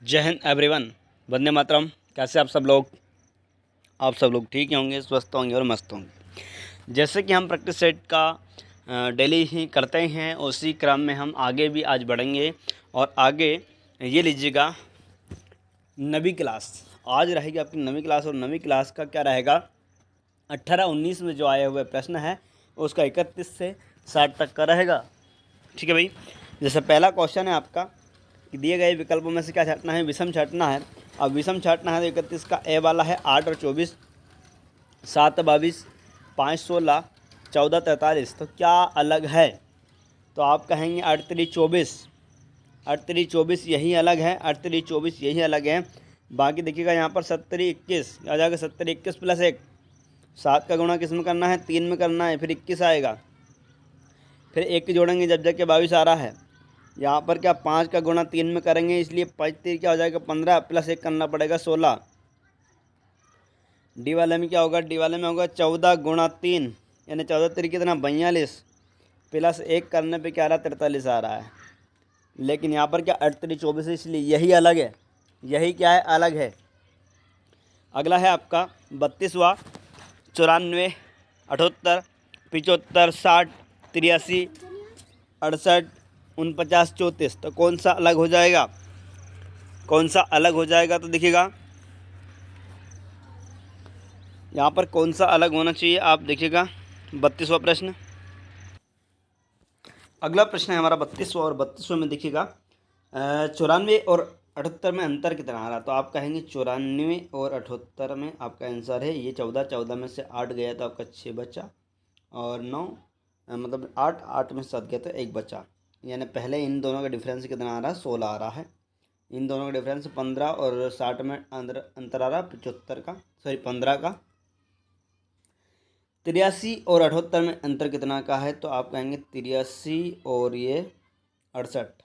जय हिंद एवरीवन। वंदे मातरम। कैसे आप सब लोग ठीक ही होंगे, स्वस्थ होंगे और मस्त होंगे। जैसे कि हम प्रैक्टिस सेट का डेली ही करते हैं, उसी क्रम में हम आगे भी आज बढ़ेंगे। और आगे ये लीजिएगा, नवी क्लास आज रहेगी आपकी नवी क्लास। और नवी क्लास का क्या रहेगा, 18-19 में जो आए हुए प्रश्न है उसका 31 से 60 तक का रहेगा। ठीक है भाई। जैसे पहला क्वेश्चन है आपका कि दिए गए विकल्पों में से क्या छांटना है, विषम छांटना है। अब विषम छांटना है तो 31 का ए वाला है 8 और 24, 7 22, 5 16, 14 43। तो क्या अलग है? तो आप कहेंगे 8 3 24, 8 3 24 यही अलग है, 8 3 24 यही अलग है। बाकी देखिएगा यहाँ पर 7 3 21 आ जाएगा, 7 21 प्लस 1। 7 का गुणा किस में करना है? 3 में करना है, फिर 21 आएगा। फिर 1 जोड़ेंगे जब जाके 22 आ रहा है। यहाँ पर क्या 5 का गुणा 3 में करेंगे, इसलिए 5 3 क्या हो जाएगा 15, प्लस 1 करना पड़ेगा 16। डी वाले में क्या होगा? डी वाले में होगा 14 गुणा 3, यानी 14 3 कितना 42, प्लस 1 करने पे क्या आ रहा है 43 आ रहा है। लेकिन यहाँ पर क्या 8 3 24 है, इसलिए यही अलग है। यही क्या है? अलग है। अगला है आपका 32वां, 94, 78, 75, 60, 83, 68, 49, 34। तो कौन सा अलग हो जाएगा? कौन सा अलग हो जाएगा? तो देखिएगा यहाँ पर कौन सा अलग होना चाहिए, आप देखिएगा 32वां प्रश्न। अगला प्रश्न है हमारा 32वां, और 32वें में देखिएगा 94 और 78 में अंतर कितना आ रहा। तो आप कहेंगे 94 और 78 में आपका आंसर है ये 14, 14 में से 8 गया तो आपका 6 बचा, और 9 मतलब 8, 8 में से 7 गया तो 1 बचा। यानी पहले इन दोनों का डिफरेंस कितना आ रहा है? 16 आ रहा है। इन दोनों का डिफरेंस 15 और 60 में अंतर आ रहा है 75 का, सॉरी 15 का। 83 और 78 में अंतर कितना का है? तो आप कहेंगे 83 और ये 68।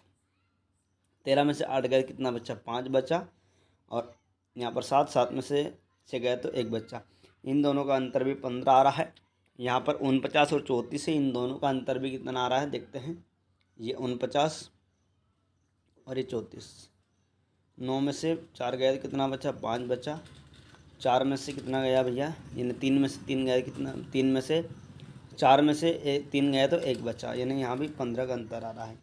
13 में से 8 गए कितना बचा? 5 बचा। और यहाँ पर 7, 7 में से 6 गए तो 1 बचा। इन दोनों का अंतर भी 15 आ रहा है। यहाँ पर 49 और 34 है, इन दोनों का अंतर भी कितना आ रहा है देखते हैं। ये 49 और ये 34। 9 में से 4 गया तो कितना बचा? 5 बचा। 4 में से कितना गया भैया? यानी 3 में से 3 गया, कितना? 3 में से 4 में से 3 गया तो 1 बचा, यानी यहाँ भी 15 का अंतर आ रहा है।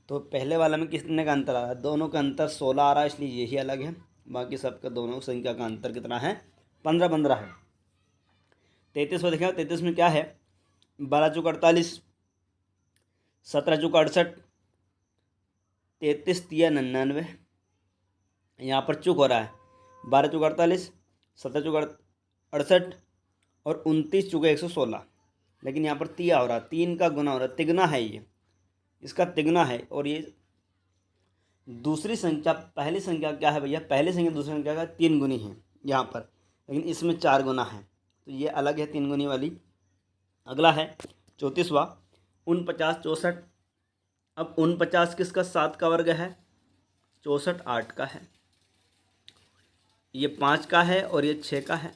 तो पहले वाला में कितने का अंतर आ रहा है? दोनों का अंतर 16 आ रहा है, इसलिए यही अलग है। बाकी सबका दोनों संख्या का अंतर कितना है? 15 15 है। 33 में देखें, 33 में क्या है? 12 चौक 48, 17 चौक 68, 33 तिया 99। यहाँ पर चूक हो रहा है। 12 चौक 48, 17 चौक 68 और 29 चौक 116। लेकिन यहाँ पर तिया हो रहा है, 3 का गुना हो रहा है, तिगना है ये, इसका तिगना है। और ये दूसरी संख्या, पहली संख्या क्या है भैया? पहली संख्या दूसरी संख्या का 3 गुनी है यहाँ पर, लेकिन इसमें 4 गुना है, तो ये अलग है 3 गुनी वाली। अगला है 34वां, 49 64। अब 49 किसका? 7 का वर्ग है। 64 8 का है। ये 5 का है और ये 6 का है।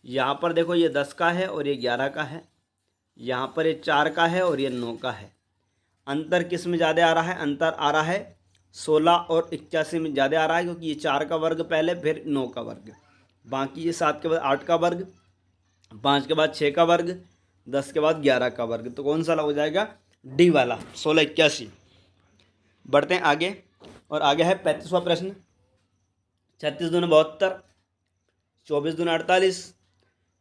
यहाँ पर देखो ये 10 का है और ये 11 का है। यहाँ पर ये 4 का है और ये 9 का है। अंतर किस में ज़्यादा आ रहा है? अंतर आ रहा है 16 और 81 में ज़्यादा आ रहा है, क्योंकि ये 4 का वर्ग पहले, फिर 9 का वर्ग। बाकी ये 7 के बाद 8 का वर्ग, 5 के बाद 6 का वर्ग, 10 के बाद 11 का वर्ग। तो कौन सा हो जाएगा? डी वाला, 16 81। बढ़ते हैं आगे, और आगे है 35वां प्रश्न। 36 दूनी 72, 24 दूनी 48,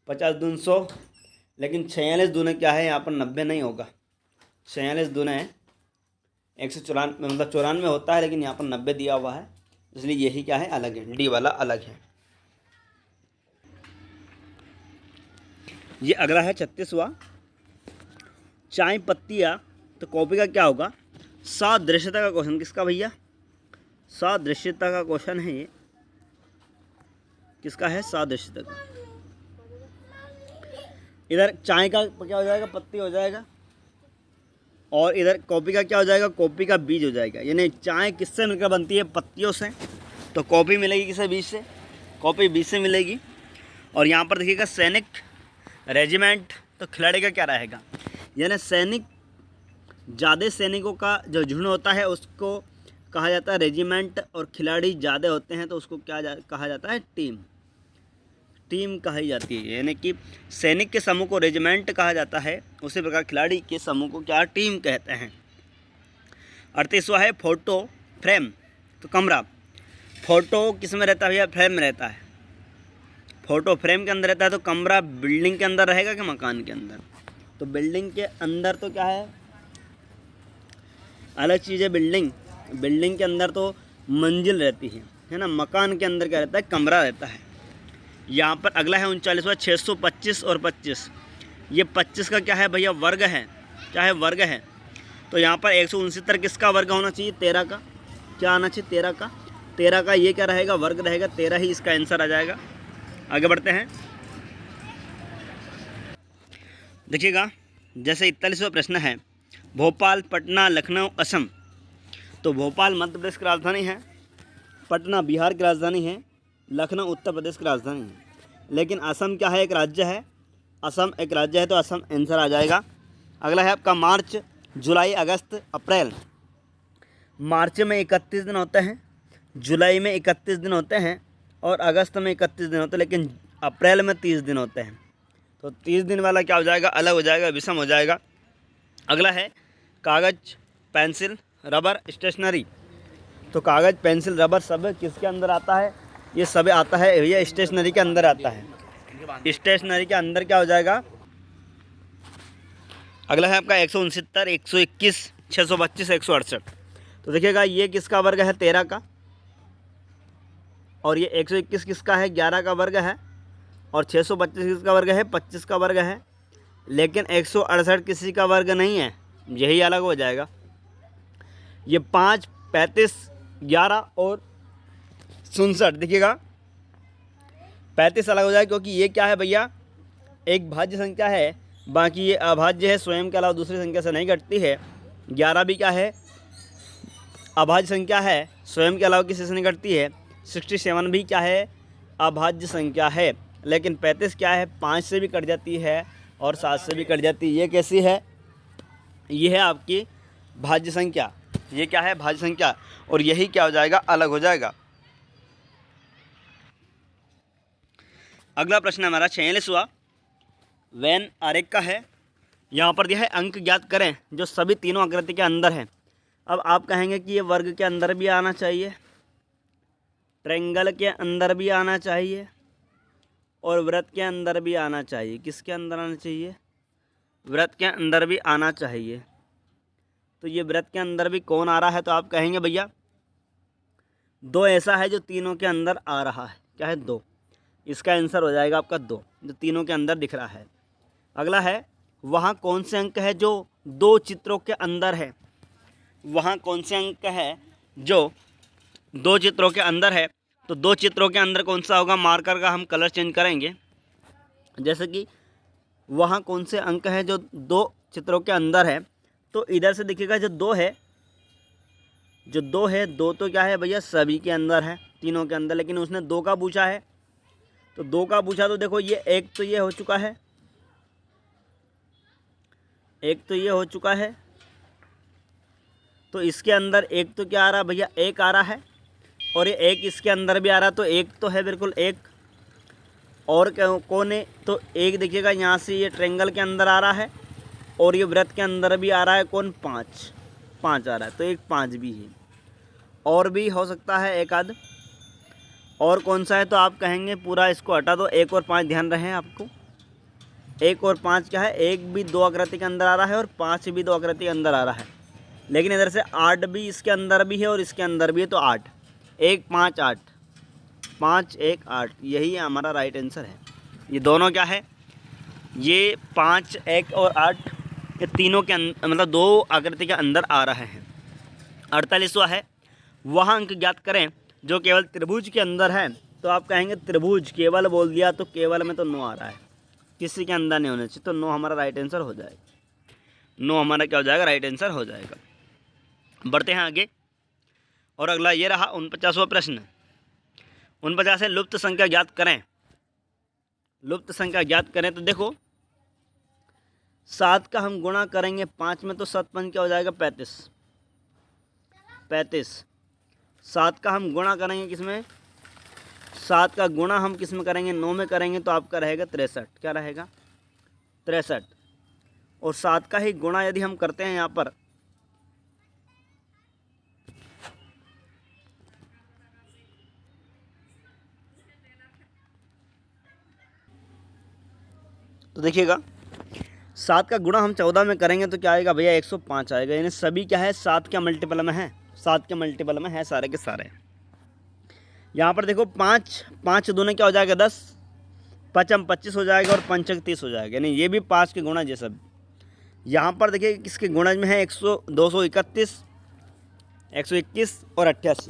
50 दूनी 100। लेकिन 46 दूनी क्या है? यहाँ पर 90 नहीं होगा। 46 दूनी 194, मतलब 94 होता है, लेकिन यहाँ पर 90 दिया हुआ है, इसलिए यही क्या है? अलग है। डी वाला अलग है। ये अगला है 36वां, चाय पत्तियाँ। तो कॉपी का क्या होगा? सादृश्यता का क्वेश्चन। किसका भैया? सादृश्यता का क्वेश्चन है ये। किसका है? सादृश्यता का। इधर चाय का क्या हो जाएगा? पत्ती हो जाएगा। और इधर कॉपी का क्या हो जाएगा? कॉपी का बीज हो जाएगा। यानी चाय किससे मिलकर बनती है? पत्तियों से। तो कॉपी मिलेगी किससे? बीज से। कॉपी बीज से मिलेगी। और यहाँ पर देखिएगा सैनिक, रेजिमेंट। तो खिलाड़ी का क्या रहेगा? यानी सैनिक, ज़्यादा सैनिकों का जो झुंड होता है उसको कहा जाता है रेजिमेंट और खिलाड़ी ज़्यादा होते हैं तो उसको क्या कहा जाता है? टीम। टीम कही जाती है, यानी कि सैनिक के समूह को रेजिमेंट कहा जाता है, उसी प्रकार खिलाड़ी के समूह को क्या? टीम कहते हैं। 38वां है फोटो फ्रेम, तो कमरा। फोटो किस में रहता है भैया? फ्रेम में रहता है। फोटो फ्रेम के अंदर रहता है, तो कमरा बिल्डिंग के अंदर रहेगा कि मकान के अंदर? तो बिल्डिंग के अंदर तो क्या है, अलग चीज़ है बिल्डिंग। बिल्डिंग के अंदर तो मंजिल रहती है ना। मकान के अंदर क्या रहता है? कमरा रहता है। यहाँ पर अगला है 39वां 625 और 25। ये 25 का क्या है भैया? वर्ग है। क्या है? वर्ग है। तो यहाँ पर 169 किसका वर्ग होना चाहिए? 13 का। क्या आना चाहिए? 13 का। 13 का ये क्या रहेगा? वर्ग रहेगा। 13 ही इसका आंसर आ जाएगा। आगे बढ़ते हैं, देखिएगा। जैसे 41वां प्रश्न है, भोपाल, पटना, लखनऊ, असम। तो भोपाल मध्य प्रदेश की राजधानी है, पटना बिहार की राजधानी है, लखनऊ उत्तर प्रदेश की राजधानी है। लेकिन असम क्या है? एक राज्य है। असम एक राज्य है, तो असम आंसर आ जाएगा। अगला है आपका मार्च, जुलाई, अगस्त, अप्रैल। मार्च में 31 दिन होते हैं, जुलाई में 31 दिन होते हैं और अगस्त में 31 दिन होते हैं, लेकिन अप्रैल में 30 दिन होते हैं। तो 30 दिन वाला क्या हो जाएगा? अलग हो जाएगा, विषम हो जाएगा। अगला है कागज़, पेंसिल, रबर, स्टेशनरी। तो कागज़, पेंसिल, रबर सब किसके अंदर आता है? ये सब आता है भैया स्टेशनरी के अंदर आता है। स्टेशनरी के अंदर क्या हो जाएगा? अगला है आपका 169, 121, 625, 168। तो देखिएगा ये किसका वर्ग है? 13 का। और ये 121 किसका है? 11 का वर्ग है। और 625 किसका वर्ग है? 25 का वर्ग है। लेकिन 168 किसी का वर्ग नहीं है, यही अलग हो जाएगा। ये 5, 35, 11 और 69 देखिएगा 35 अलग हो जाएगा, क्योंकि ये क्या है भैया? एक भाज्य संख्या है, बाकी ये अभाज्य है, स्वयं के अलावा दूसरी संख्या से नहीं घटती है। 11 भी क्या है? अभाज्य संख्या है, स्वयं के अलावा किसी से नहीं घटती है। 67 भी क्या है? अभाज्य संख्या है। लेकिन 35 क्या है? 5 से भी कट जाती है और 7 से भी कट जाती है। ये कैसी है? ये है आपकी भाज्य संख्या। ये क्या है? भाज्य संख्या। और यही क्या हो जाएगा? अलग हो जाएगा। अगला प्रश्न हमारा 46वां वेन आरेख का है। यहाँ पर दिया है अंक ज्ञात करें जो सभी तीनों आकृति के अंदर है। अब आप कहेंगे कि ये वर्ग के अंदर भी आना चाहिए, ट्रायंगल के अंदर भी आना चाहिए और वृत्त के अंदर भी आना चाहिए। किसके अंदर आना चाहिए? वृत्त के अंदर भी आना चाहिए। तो ये वृत्त के अंदर भी कौन आ रहा है? तो आप कहेंगे भैया 2 ऐसा है जो तीनों के अंदर आ रहा है। क्या है? 2। इसका आंसर हो जाएगा आपका 2, जो तीनों के अंदर दिख रहा है। अगला है वहाँ कौन से अंक है जो 2 चित्रों के अंदर है? वहाँ कौन से अंक है जो 2 चित्रों के अंदर है? तो 2 चित्रों के अंदर कौन सा होगा? मार्कर का हम कलर चेंज करेंगे। जैसे कि वहाँ कौन से अंक है जो 2 चित्रों के अंदर है? तो इधर से देखिएगा जो 2 है, जो 2 है, 2 तो क्या है भैया? सभी के अंदर है, तीनों के अंदर। लेकिन उसने 2 का पूछा है, तो 2 का पूछा तो देखो ये एक तो ये हो चुका है, एक तो ये हो चुका है। तो इसके अंदर एक तो क्या आ रहा है भैया? 1 आ रहा है। और ये 1 इसके अंदर भी आ रहा है, तो 1 तो है बिल्कुल 1। और कौन है? तो 1 देखिएगा यहाँ से ये ट्रायंगल के अंदर आ रहा है और ये वृत्त के अंदर भी आ रहा है। कौन? 5 आ रहा है, तो 1 5 भी है। और भी हो सकता है एक आध। और कौन सा है? तो आप कहेंगे पूरा इसको हटा दो, 1 और 5 ध्यान रहे आपको। 1 और 5 क्या है? 1 भी 2 आकृति के अंदर आ रहा है और 5 भी 2 आकृति के अंदर आ रहा है। लेकिन इधर से 8 भी इसके अंदर भी है और इसके अंदर भी है, तो 8 1 5 8 5 1 8 यही हमारा राइट आंसर है। ये दोनों क्या है? ये 5 1 और 8 ये तीनों के मतलब 2 आकृति के अंदर आ रहे हैं। 48वां है वह अंक ज्ञात करें जो केवल त्रिभुज के अंदर है। तो आप कहेंगे त्रिभुज केवल बोल दिया, तो केवल में तो 9 आ रहा है, किसी के अंदर नहीं होना चाहिए, तो 9 हमारा राइट आंसर हो जाएगा। 9 हमारा क्या हो जाएगा? राइट आंसर हो जाएगा। बढ़ते हैं आगे। और अगला ये रहा 49वां प्रश्न। 49 है लुप्त संख्या ज्ञात करें। लुप्त संख्या ज्ञात करें तो देखो 7 का हम गुणा करेंगे 5 में, तो 7 5 क्या हो जाएगा? 35। 7 का हम गुणा करेंगे किसमें, 7 का गुणा हम किस में करेंगे, 9 में करेंगे, तो आपका रहेगा 63। क्या रहेगा, 63। और 7 का ही गुणा यदि हम करते हैं यहाँ पर, तो देखिएगा 7 का गुणा हम 14 में करेंगे तो क्या आएगा भैया, 105 आएगा। यानी सभी क्या है, 7 के मल्टीपल में है, 7 के मल्टीपल में है सारे के सारे। यहाँ पर देखो 5 5 दूने क्या हो जाएगा 10, 5 25 हो जाएगा और 5 30 हो जाएगा। यानी ये भी 5 के गुणज है सब। यहाँ पर देखिए किसके गुणज में है, 231, 121 और 88।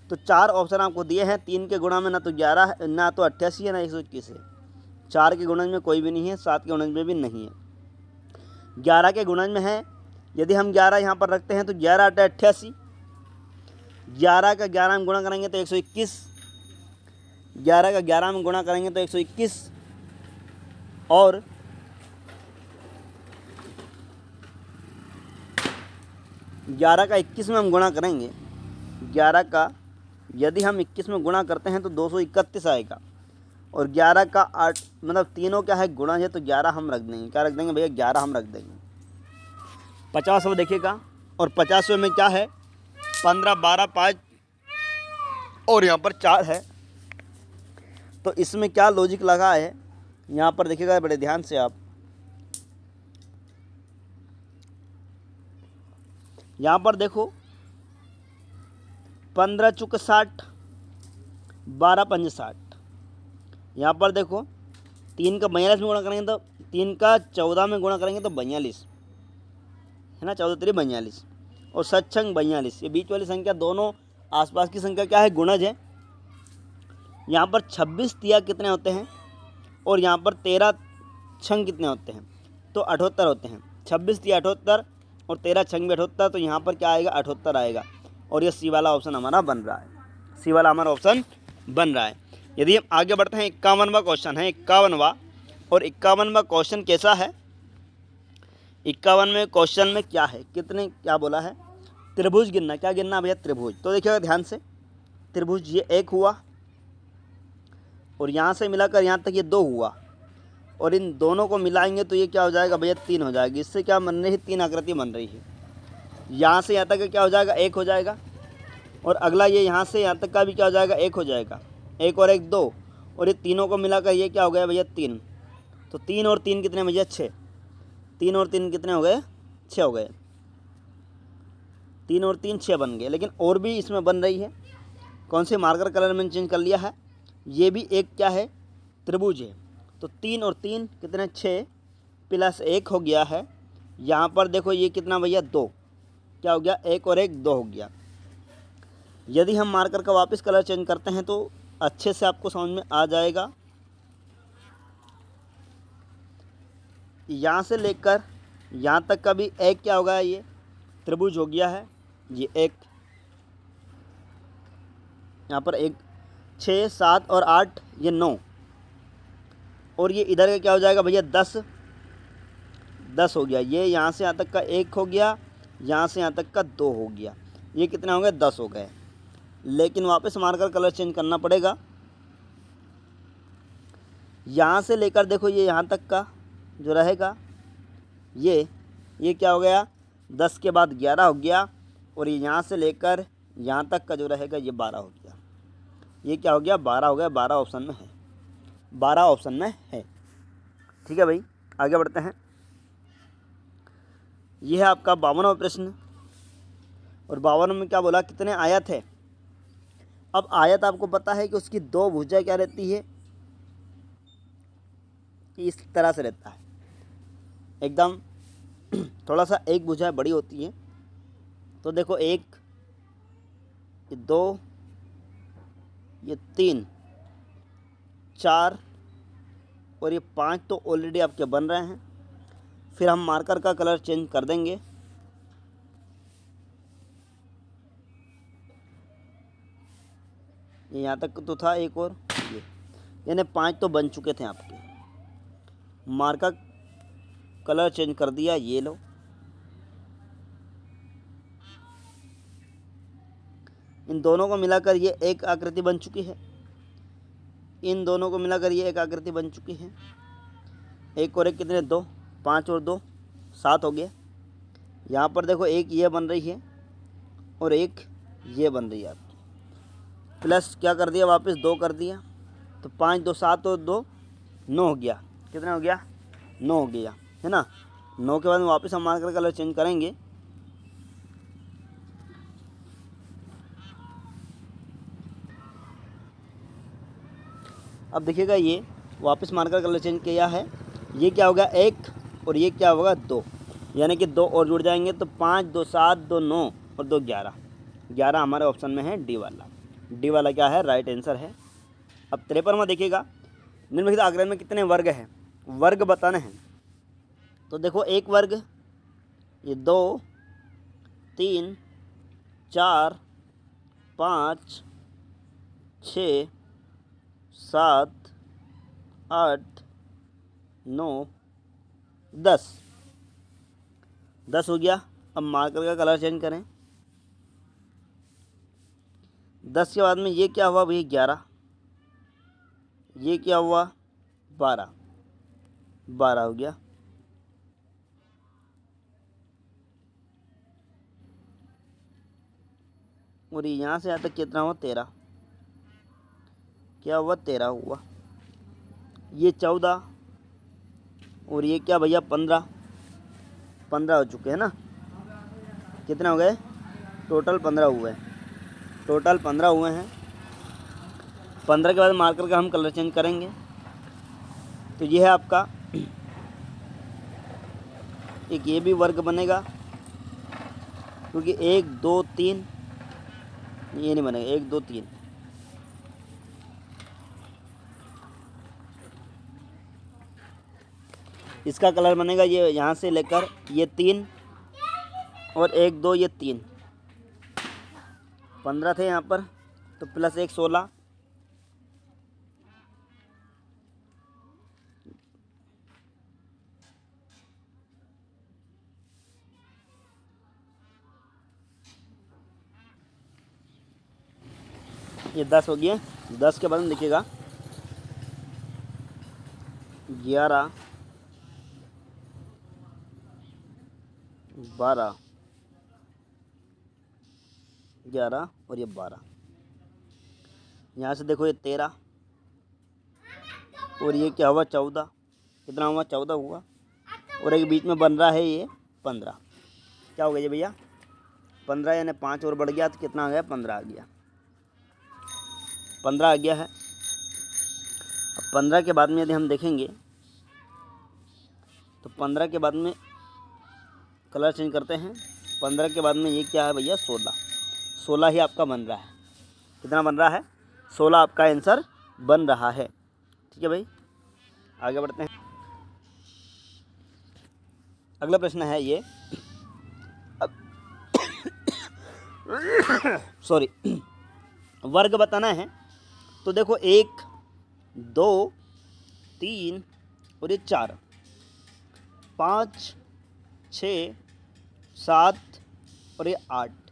तो 4 ऑप्शन आपको दिए हैं। 3 के गुणा में ना तो 11 है, ना तो 88 है, ना 121 है। 4 के गुणज में कोई भी नहीं है, 7 के गुणज में भी नहीं है। 11 के गुणज में है, यदि हम 11 यहाँ पर रखते हैं तो 11 8 88, 11 का 11 में गुणा करेंगे तो 121, 11 का 11 में गुणा करेंगे तो 121, और 11 का 21 में हम गुणा करेंगे, 11 का यदि हम 21 में गुणा करते हैं तो 231 आएगा। और 11 का 8 मतलब तीनों क्या है, गुणा है, तो 11 हम रख देंगे। क्या रख देंगे भैया, 11 हम रख देंगे। 50वां देखिएगा, और 50वें में क्या है, 15 12 5 और यहाँ पर 4 है। तो इसमें क्या लॉजिक लगा है, यहाँ पर देखिएगा बड़े ध्यान से आप। यहाँ पर देखो 15 चुक 60, 12 पंज 60। यहाँ पर देखो 3 का 42 में गुणा करेंगे तो 3 का 14 में गुणा करेंगे तो 42 है ना, 14 3 42 और सत्संग 42। ये बीच वाली संख्या दोनों आसपास की संख्या क्या है, गुणज है। यहाँ पर 26 तिया कितने होते हैं और यहाँ पर 13 छंग कितने होते हैं, तो 78 होते हैं। 26 तिया 78 और 13 छंग भी 78, तो यहाँ पर क्या आएगा, 78 आएगा। और ये सी वाला ऑप्शन हमारा बन रहा है, सी वाला हमारा ऑप्शन बन रहा है। यदि हम आगे बढ़ते हैं, 51वां क्वेश्चन है, 51वां। और 51वां क्वेश्चन कैसा है, 51वें क्वेश्चन में क्या है, कितने क्या बोला है, त्रिभुज गिनना। क्या गिनना भैया, त्रिभुज। तो देखिएगा ध्यान से, त्रिभुज ये 1 हुआ और यहाँ से मिलाकर यहाँ तक ये 2 हुआ, और इन दोनों को मिलाएंगे तो ये क्या हो जाएगा भैया, 3 हो जाएगी। इससे क्या बन रही है, 3 आकृति बन रही है। यहाँ से यहाँ तक क्या हो जाएगा, 1 हो जाएगा, और अगला ये यहाँ से यहाँ तक का भी क्या हो जाएगा, 1 हो जाएगा। 1 और 1 2, और ये तीनों को मिलाकर ये क्या हो गया भैया, 3। तो 3 और 3 कितने भैया, 6। 3 और 3 कितने हो गए, 6 हो गए। 3 और 3 6 बन गए। लेकिन और भी इसमें बन रही है। कौन से, मार्कर कलर मैंने चेंज कर लिया है। ये भी एक क्या है, त्रिभुज है। तो 3 और 3 कितने, 6 प्लस 1 हो गया है। यहाँ पर देखो ये कितना भैया, 2। क्या हो गया, 1 और 1 2 हो गया। यदि हम मार्कर का वापस कलर चेंज करते हैं तो अच्छे से आपको समझ में आ जाएगा। यहाँ से लेकर यहाँ तक का भी एक क्या होगा, ये त्रिभुज हो गया है। ये एक, यहाँ पर 1 6 7 और 8 ये 9, और ये इधर का क्या हो जाएगा भैया, 10 हो गया। ये यहाँ से यहाँ तक का 1 हो गया, यहाँ से यहाँ तक का 2 हो गया। ये कितने हो गए, 10 हो गए। लेकिन वापस मार्कर कलर चेंज करना पड़ेगा। यहाँ से लेकर देखो ये यहाँ तक का जो रहेगा, ये क्या हो गया, 10 के बाद 11 हो गया, और ये यहाँ से लेकर यहाँ तक का जो रहेगा ये 12 हो गया। ये क्या हो गया, 12 हो गया। 12 ऑप्शन में है, 12 ऑप्शन में है। ठीक है भाई, आगे बढ़ते हैं। यह है आपका 52वां प्रश्न। और 52 में क्या बोला, कितने आयत है। अब आयत आपको पता है कि उसकी 2 भुजाएं क्या रहती है, इस तरह से रहता है एकदम। थोड़ा सा एक भुजा बड़ी होती है। तो देखो 1 ये 2 ये 3 4 और ये 5 तो ऑलरेडी आपके बन रहे हैं। फिर हम मार्कर का कलर चेंज कर देंगे। ये यहाँ तक तो था एक और, ये यानी 5 तो बन चुके थे आपके। मार्कर कलर चेंज कर दिया, ये लो। इन दोनों को मिलाकर ये एक आकृति बन चुकी है, इन दोनों को मिलाकर ये एक आकृति बन चुकी है। एक और एक कितने, 2, 5 और 2 7 हो गया। यहाँ पर देखो एक ये बन रही है और एक ये बन रही है आपकी, प्लस क्या कर दिया, वापस 2 कर दिया, तो 5 2 7 और 2 9 हो गया। कितना हो गया, 9 हो गया, है ना। 9 के बाद में वापस हम मार्कर कलर चेंज करेंगे। अब देखिएगा ये वापस मार्कर कलर चेंज किया है, ये क्या होगा 1 और ये क्या होगा 2, यानी कि 2 और जुड़ जाएंगे, तो 5 2 7 2 9 और 2 11। 11 हमारे ऑप्शन में है डी वाला। डी वाला क्या है, राइट आंसर है। अब 53वां देखिएगा, निम्नलिखित आकृति में कितने वर्ग हैं, वर्ग बताने हैं। तो देखो एक वर्ग, ये 2 3 4 5 6 7 8 9 10 10 हो गया। अब मार्कर का कलर चेंज करें। 10 के बाद में ये क्या हुआ भाई 11, ये क्या हुआ 12, 12 हो गया। और यहाँ से यहाँ तक कितना हुआ 13, क्या हुआ 13 हुआ। ये 14 और ये क्या भैया 15, 15 हो चुके हैं ना। कितने हो गए, टोटल 15 हुए हैं, टोटल 15 हुए हैं। 15 के बाद मार्कर का हम कलर चेंज करेंगे। तो ये है आपका, एक ये भी वर्ग बनेगा, क्योंकि 1 2 3 ये नहीं बनेगा, 1 2 3। इसका कलर बनेगा ये यहाँ से लेकर ये 3 और 1 2 ये 3, 15 थे यहाँ पर, तो प्लस 1 16। ये 10 हो गया। 10 के बाद में देखिएगा 11 12 11 और ये 12। यहाँ से देखो ये 13 और ये क्या हुआ 14, कितना हुआ 14 हुआ। और एक बीच में बन रहा है ये 15, क्या हो गया ये भैया 15, यानी 5 और बढ़ गया, तो कितना आ गया 15 आ गया, 15 आ गया है। अब 15 के बाद में यदि हम देखेंगे तो 15 के बाद में कलर चेंज करते हैं। 15 के बाद में ये क्या है भैया 16, 16 ही आपका बन रहा है। कितना बन रहा है 16 आपका आंसर बन रहा है। ठीक है भाई, आगे बढ़ते हैं। अगला प्रश्न है ये सॉरी वर्ग बताना है। तो देखो 1 2 3 और ये 4 5 6 7 और ये 8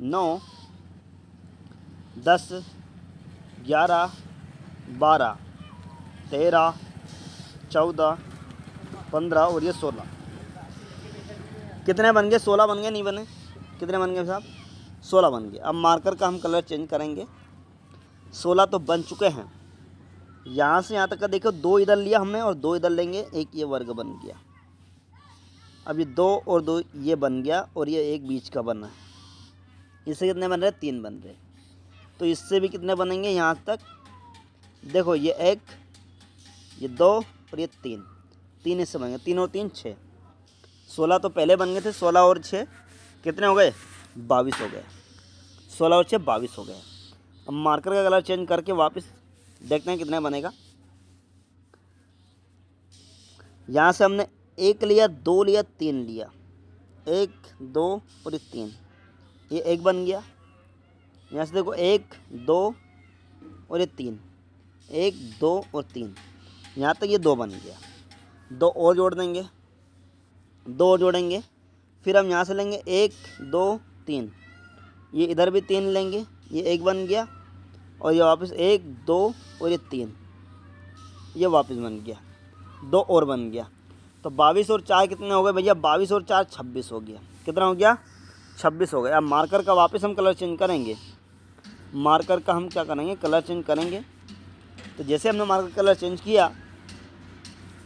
9 10 11 12 13 14 15 और ये 16। कितने बन गए 16 बन गए, नहीं बने, कितने बन गए साहब 16 बन गए। अब मार्कर का हम कलर चेंज करेंगे। 16 तो बन चुके हैं। यहाँ से यहाँ तक का देखो 2 इधर लिया हमने और 2 इधर लेंगे, एक ये वर्ग बन गया। अब ये 2 और 2 ये बन गया और ये एक बीच का बना है। इससे कितने बन रहे 3 बन रहे। तो इससे भी कितने बनेंगे यहाँ तक देखो, ये 1 ये 2 और ये 3, 3 इससे बनेंगे, 3 और 3 6। 16 तो पहले बन गए थे, 16 और 6 कितने हो गए 22 हो गए। 16 और 6 22 हो गए। अब मार्कर का कलर चेंज करके वापस देखते हैं कितने बनेगा। यहाँ से हमने 1 लिया 2 लिया 3 लिया, 1 2 और 3, ये 1 बन गया। यहाँ से देखो 1 2 और ये 3, 1 2 और 3, यहाँ तक ये 2 बन गया। 2 और जोड़ देंगे, 2 और जोड़ेंगे, फिर हम यहाँ से लेंगे 1 2 3, ये इधर भी 3 लेंगे, ये 1 बन गया, और ये वापस 1 2 और ये 3, ये वापस बन गया, 2 और बन गया। तो 22 और 4 कितने हो गए भैया? 22 और 4 26 हो गया। कितना हो गया? 26 हो गया। अब मार्कर का वापस हम कलर चेंज करेंगे। मार्कर का हम क्या करेंगे? कलर चेंज करेंगे। तो जैसे हमने मार्कर कलर चेंज किया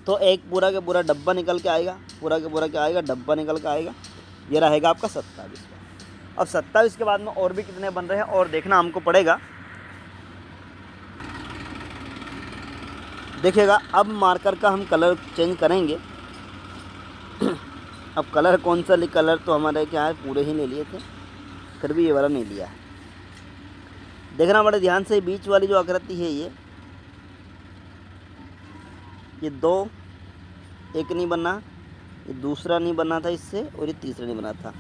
तो एक पूरा का पूरा डब्बा निकल के आएगा, पूरा का पूरा क्या आएगा? डब्बा निकल के आएगा। ये रहेगा आपका 27 का। अब 27 के बाद में और भी कितने बन रहे हैं और देखना हमको पड़ेगा। देखिएगा, अब मार्कर का हम कलर चेंज करेंगे। अब कलर कौन सा? कलर तो हमारे क्या है, पूरे ही ले लिए थे, फिर भी ये वाला नहीं लिया है। देखना बड़े ध्यान से, बीच वाली जो आकृति है ये 2, एक नहीं बना, ये दूसरा नहीं बना था इससे, और ये तीसरा नहीं बना था,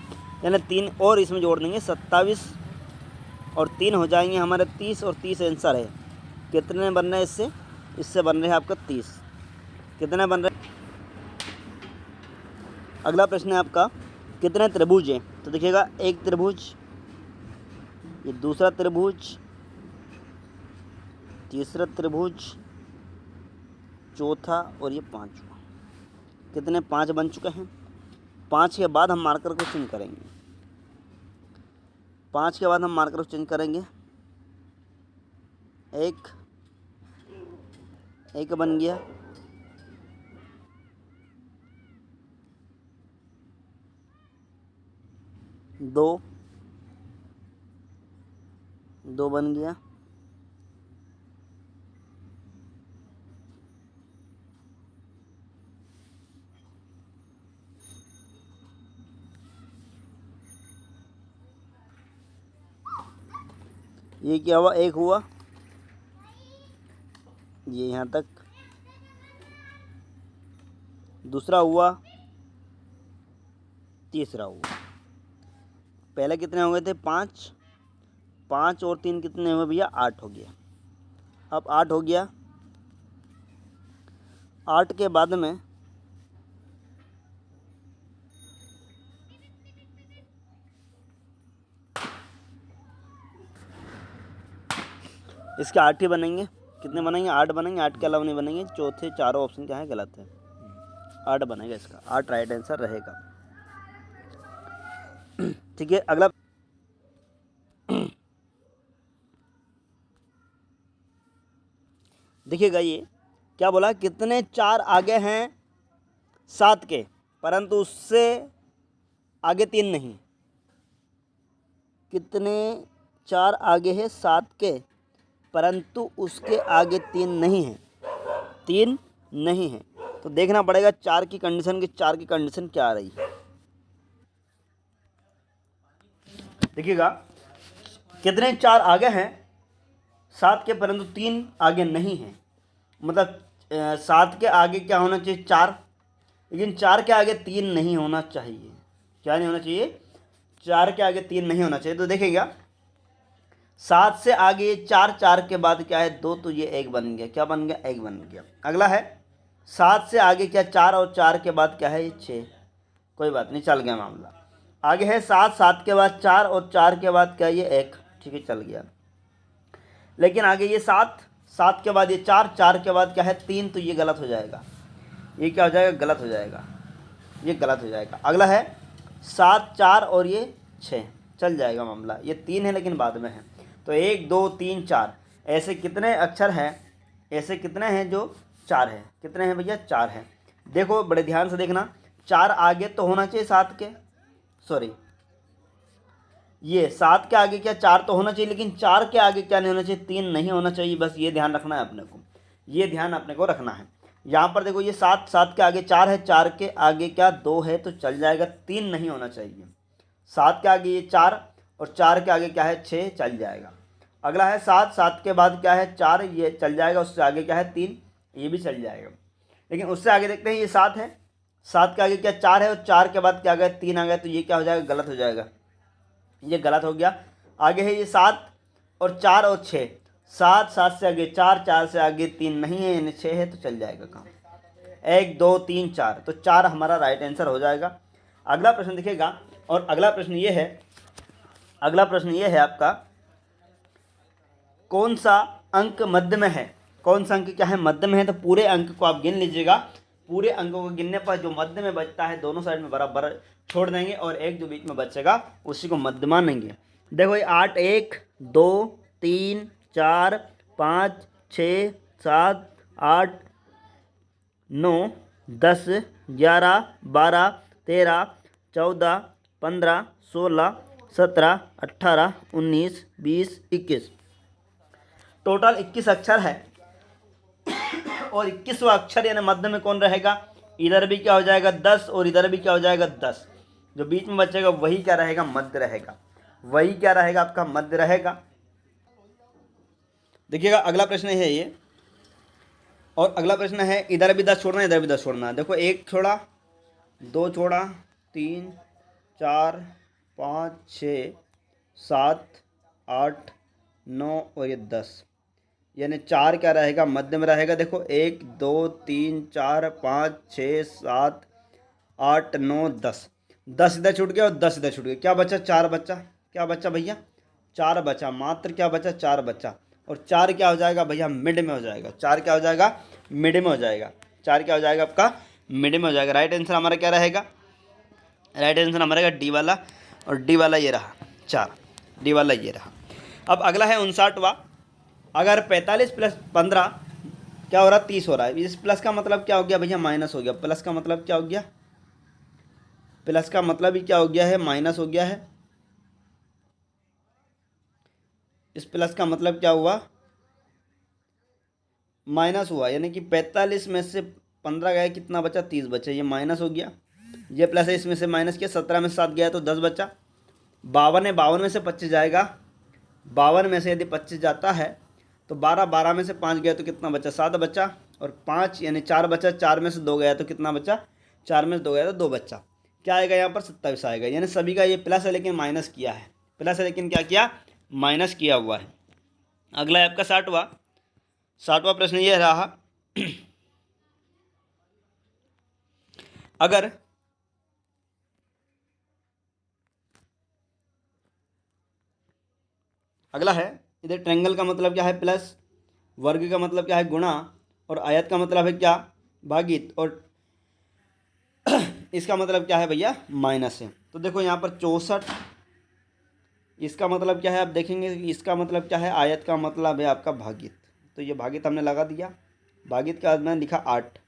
यानी 3 और इसमें जोड़ देंगे। 27 और 3 हो जाएंगे हमारे 30, और 30 आंसर है। कितने बन रहे हैं इससे? इससे बन रहे हैं आपका 30। कितने बन रहे हैं? अगला प्रश्न है आपका, कितने त्रिभुज हैं? तो देखिएगा, एक त्रिभुज, ये दूसरा त्रिभुज, तीसरा त्रिभुज, चौथा और ये 5वां। कितने? 5 बन चुके हैं। 5 के बाद हम मार्कर को चेंज करेंगे। 5 के बाद हम मार्कर को चेंज करेंगे। एक बन गया, दो बन गया, ये क्या हुआ? 1 हुआ, ये यहाँ तक, दूसरा हुआ, तीसरा हुआ। पहले कितने हो गए थे? 5 और 3 कितने हुए भैया? 8 हो गया। अब 8 हो गया, 8 के बाद में इसके 8 ही बनेंगे। कितने बनेंगे? 8 बनेंगे। 8 के अलावा नहीं बनेंगे। चौथे चारों ऑप्शन क्या है? गलत है। 8 बनेगा इसका, 8 राइट आंसर रहेगा। ठीक है, अगला देखिएगा, ये क्या बोला? कितने 4 आगे हैं 7 के, परंतु उससे आगे 3 नहीं। कितने 4 आगे है 7 के, परंतु उसके आगे 3 नहीं है। 3 नहीं है, तो देखना पड़ेगा 4 की कंडीशन की, 4 की कंडीशन क्या आ रही है। देखिएगा, कितने 4 आगे हैं 7 के, परंतु 3 आगे नहीं है। मतलब 7 के आगे क्या होना चाहिए? 4, लेकिन 4 के आगे 3 नहीं होना चाहिए। क्या नहीं होना चाहिए? 4 के आगे 3 नहीं होना चाहिए। तो देखिएगा, 7 से आगे 4, 4 के बाद क्या है? 2, तो ये 1 बन गया। क्या बन गया? 1 बन गया। अगला है 7 से आगे क्या? 4, और 4 के बाद क्या है? ये 6। कोई बात नहीं, चल गया मामला। आगे है 7, 7 के बाद 4, और 4 के बाद क्या? ये 1। ठीक है, चल गया। लेकिन आगे ये 7, 7 के बाद ये 4, 4 के बाद क्या है? 3, तो ये गलत हो जाएगा। ये क्या हो जाएगा? गलत हो जाएगा। ये गलत हो जाएगा। अगला है 7, 4 और ये 6, चल जाएगा मामला। ये 3 है लेकिन बाद में है। तो 1 2 3 4 ऐसे कितने अक्षर हैं? ऐसे कितने हैं जो 4 है? कितने हैं भैया? 4 है। देखो बड़े ध्यान से देखना, 4 आगे तो होना चाहिए 7 के, सॉरी ये 7 के आगे क्या? 4 तो होना चाहिए, लेकिन 4 के आगे क्या नहीं होना चाहिए? 3 नहीं होना चाहिए। बस ये ध्यान रखना है अपने को, ये ध्यान अपने को रखना है। यहाँ पर देखो, ये 7, 7 के आगे 4 है, 4 के आगे क्या? 2 है, तो चल जाएगा। 3 नहीं होना चाहिए। 7 के आगे ये 4, और 4 के आगे क्या है? 6, चल जाएगा। अगला है 7, 7 के बाद क्या है? 4, ये चल जाएगा। उससे आगे क्या है? 3, ये भी चल जाएगा। लेकिन उससे आगे देखते हैं, ये 7 है, 7 के आगे क्या? 4 है, और 4 के बाद क्या आ गया? 3 आ गया, तो ये क्या हो जाएगा? गलत हो जाएगा। ये गलत हो गया। आगे है ये 7 और 4 और 6, 7, 7 से आगे 4, 4 से आगे 3 नहीं है, यानी 6 है, तो चल जाएगा काम। 1 2 3 4, तो 4 हमारा राइट आंसर हो जाएगा। अगला प्रश्न दिखेगा, और अगला प्रश्न ये है अगला प्रश्न ये है आपका, कौन सा अंक मध्य में है? कौन सा अंक क्या है? मध्य में है। तो पूरे अंक को आप गिन लीजिएगा। पूरे अंकों को गिनने पर जो मध्य में बचता है दोनों साइड में बराबर छोड़ देंगे और एक जो बीच में बचेगा उसी को मध्य मानेंगे। देखो ये 8, 1, 2, 3, 4, 5, 6, 7, 8, 9, 10, 11, 12, 13, 14, 15, 16, 17, 18, 19, 20, 21। टोटल 21 अक्षर है और 21वां अक्षर यानी मध्य में कौन रहेगा? इधर भी क्या हो जाएगा 10 और इधर भी क्या हो जाएगा 10। जो बीच में बचेगा वही क्या रहेगा? मध्य रहेगा। वही क्या रहेगा? आपका मध्य रहेगा। देखिएगा अगला प्रश्न है ये, और अगला प्रश्न है इधर भी 10 छोड़ना है इधर भी 10 छोड़ना है। देखो 1 छोड़ा, 2 छोड़ा, 3, 4, 5, 6, 7, 8, 9 और ये 10, यानी 4 क्या रहेगा? मध्य में रहेगा। देखो 1, 2, 3, 4, 5, 6, 7, 8, 9, 10। 10 इधर छूट गया और 10 इधर छूट गया। क्या बचा? 4 बचा। क्या बचा भैया? 4 बचा। मात्र क्या बचा? 4 बचा। और 4 क्या हो जाएगा भैया? मिड में हो जाएगा। 4 क्या हो जाएगा? मिड में हो जाएगा। 4 क्या हो जाएगा? आपका मिड में हो जाएगा। राइट आंसर हमारा क्या रहेगा? राइट आंसर हमारा रहेगा डी वाला, और डी वाला ये रहा 4, डी वाला ये रहा। अब अगला है 59वां। अगर 45 प्लस 15 क्या हो रहा? 30 हो रहा है। इस प्लस का मतलब क्या हो गया भैया? माइनस हो गया। प्लस का मतलब क्या हो गया? प्लस का मतलब ही क्या हो गया है? माइनस हो गया है। इस प्लस का मतलब क्या हुआ? माइनस हुआ, यानी कि 45 में से 15 गया, कितना बचा? 30 बचा। ये माइनस हो गया। ये प्लस है, इसमें से माइनस किया। 17 में से 7 गया तो 10 बचा। 52 है, 52 में से 25 जाएगा। 52 में से यदि 25 जाता है तो 12 में से 5 गया तो कितना बचा? 7 बचा। और 5 यानी 4 बचा। 4 में से 2 गया तो कितना बचा? 4 में से 2 गया तो 2 बचा। क्या आएगा यहाँ पर? 27 आएगा। यानी सभी का ये प्लस है लेकिन माइनस किया है। प्लस है लेकिन क्या किया? माइनस किया हुआ है। अगला है आपका 60वां प्रश्न ये रहा। अगर अगला है, इधर ट्रायंगल का मतलब क्या है? प्लस। वर्ग का मतलब क्या है? गुणा। और आयत का मतलब है क्या? भागित। और इसका मतलब क्या है भैया? माइनस है। तो देखो यहाँ पर 64, इसका मतलब क्या है? आप देखेंगे इसका मतलब क्या है? आयत का मतलब है आपका भागित। तो ये भागित हमने लगा दिया। भागित के बाद मैंने लिखा 8,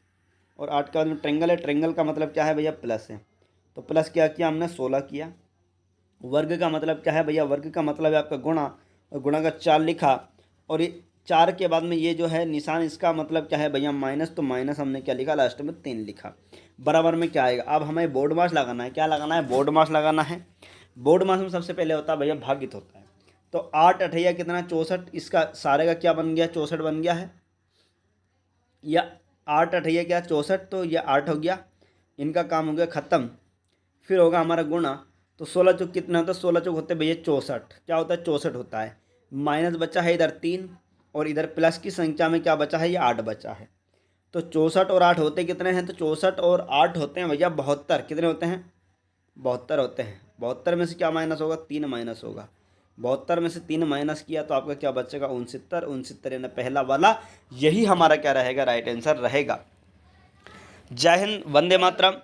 और 8 के बाद में ट्रायंगल है। ट्रायंगल का मतलब क्या है भैया? प्लस है। तो प्लस क्या किया हमने? 16 किया। वर्ग का मतलब क्या है भैया? वर्ग का मतलब है आपका गुणा, और गुणा का 4 लिखा। और ये 4 के बाद में ये जो है निशान, इसका मतलब क्या है भैया? माइनस। तो माइनस हमने क्या लिखा? लास्ट में 3 लिखा। बराबर में क्या आएगा? अब हमें बोर्ड मास लगाना है। क्या लगाना है? बोर्ड मास लगाना है। बोर्ड मास में सबसे पहले होता है भैया भागित होता है। तो 8 अठैया कितना? 64। इसका सारे का क्या बन गया? 64 बन गया है। या 8 अठैया क्या? 64। तो ये 8 हो गया। इनका काम हो गया ख़त्म। फिर होगा हमारा गुणा। तो 16 चौक कितना होता है? 16 चौक होते हैं भैया 64। क्या होता है? 64 होता है। माइनस बचा है इधर 3, और इधर प्लस की संख्या में क्या बचा है? ये 8 बचा है। तो 64 और 8 होते कितने हैं? तो 64 और 8 होते हैं भैया 72। कितने होते हैं? 72 होते हैं। 72 में से क्या माइनस होगा? 3 माइनस होगा। 72 में से 3 माइनस किया तो आपका क्या बचेगा? 69। 69 यानी पहला वाला, यही हमारा क्या रहेगा? राइट आंसर रहेगा। जय हिंद, वंदे मातरम।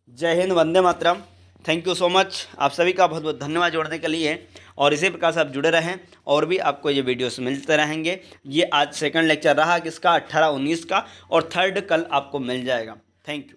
जय हिंद, वंदे मातरम। Thank you so much. आप सभी का बहुत बहुत धन्यवाद जोड़ने के लिए, और इसी प्रकार से आप जुड़े रहें और भी आपको ये वीडियोस मिलते रहेंगे। ये आज सेकंड लेक्चर रहा किसका? 18, 19 का, और थर्ड कल आपको मिल जाएगा। Thank you.